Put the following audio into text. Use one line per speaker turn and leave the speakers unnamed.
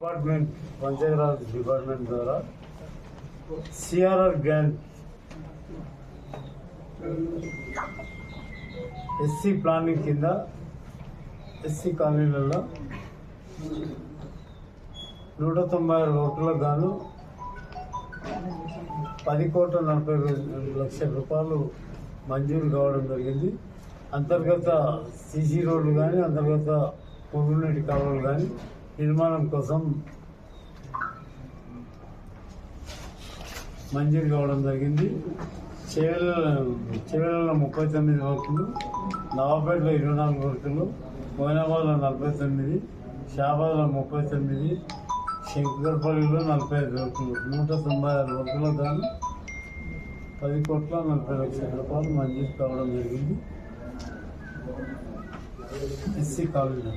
Department Panchayati Raj department ద్వారా CRR grant SC planning కింద SC కాలనీలలో 196 ఓట్లకు గాను 10,40,00,00,000 రూపాయలు మంజూరు కావడం జరిగింది. అంతర్గత సీసీ రోడ్లు కానీ అంతర్గత పొరుగునీటి కాలువలు కానీ నిర్మాణం కోసం మంజూరు కావడం జరిగింది. చేవెళ్ళలో 39 వర్కులు, నవాపేటలో 24 వర్కులు, మోయినాబాద్లో 49, షాబాద్లో 39, శంకర్పల్లిలో 45 వర్కులు, 196 వర్కులకు గాను 10,40,00,000 రూపాయలు మంజూరు కావడం జరిగింది. SC colony